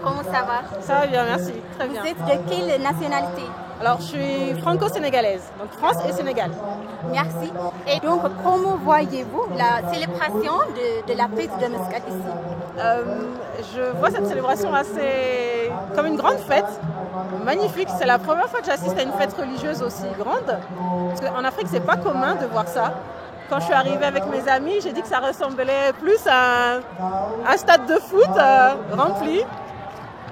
comment ça va? Ça va bien, merci. Très bien. Vous êtes de quelle nationalité? Alors, je suis franco-sénégalaise, donc France et Sénégal. Merci. Et donc, comment voyez-vous la célébration de la fête de Mescal ici? Je vois cette célébration assez comme une grande fête, magnifique. C'est la première fois que j'assiste à une fête religieuse aussi grande. Parce qu'en Afrique, c'est pas commun de voir ça. Quand je suis arrivée avec mes amis, j'ai dit que ça ressemblait plus à un stade de foot rempli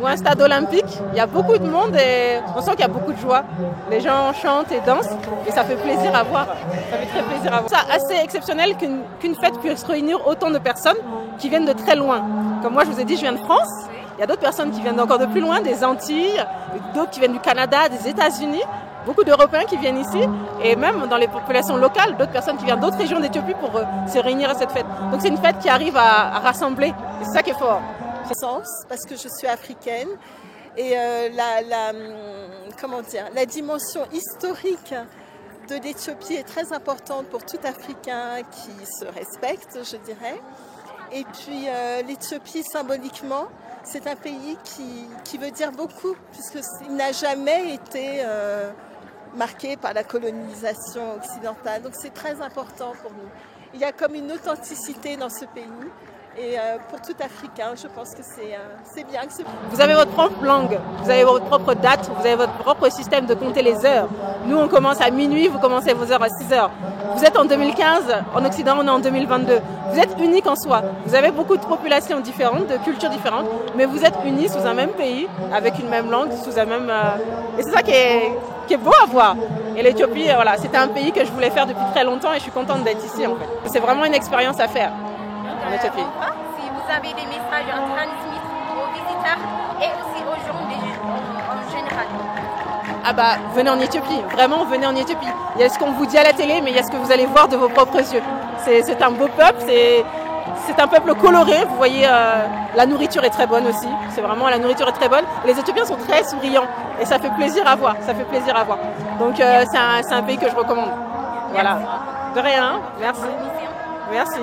ou un stade olympique. Il y a beaucoup de monde et on sent qu'il y a beaucoup de joie. Les gens chantent et dansent et ça fait plaisir à voir. Ça fait très plaisir à voir. C'est assez exceptionnel qu'une fête puisse réunir autant de personnes qui viennent de très loin. Comme moi, je vous ai dit, je viens de France. Il y a d'autres personnes qui viennent encore de plus loin, des Antilles, d'autres qui viennent du Canada, des États-Unis. Beaucoup d'Européens qui viennent ici et même dans les populations locales, d'autres personnes qui viennent d'autres régions d'Éthiopie pour se réunir à cette fête. Donc c'est une fête qui arrive à rassembler et c'est ça qui est fort. Parce que je suis africaine et la dimension historique de l'Éthiopie est très importante pour tout Africain qui se respecte, je dirais. Et puis l'Éthiopie, symboliquement, c'est un pays qui veut dire beaucoup, puisqu'il n'a jamais été marqué par la colonisation occidentale. Donc c'est très important pour nous. Il y a comme une authenticité dans ce pays. Et pour tout Africain, je pense que c'est bien. Vous avez votre propre langue, vous avez votre propre date, vous avez votre propre système de compter les heures. Nous, on commence à minuit, vous commencez vos heures à 6 heures. Vous êtes en 2015, en Occident, on est en 2022. Vous êtes unique en soi. Vous avez beaucoup de populations différentes, de cultures différentes, mais vous êtes unis sous un même pays, avec une même langue, sous un même... Et c'est ça qui est beau à voir. Et l'Éthiopie, voilà, c'était un pays que je voulais faire depuis très longtemps et je suis contente d'être ici, en fait. C'est vraiment une expérience à faire. En Éthiopie. Si vous avez des messages à transmettre aux visiteurs et aussi aux gens en général. Ah bah, venez en Éthiopie, vraiment venez en Éthiopie. Il y a ce qu'on vous dit à la télé, mais il y a ce que vous allez voir de vos propres yeux. C'est un beau peuple, c'est un peuple coloré. Vous voyez, la nourriture est très bonne aussi. C'est vraiment, la nourriture est très bonne. Les Éthiopiens sont très souriants et ça fait plaisir à voir. Ça fait plaisir à voir. Donc c'est un pays que je recommande. Voilà. De rien, merci. Merci.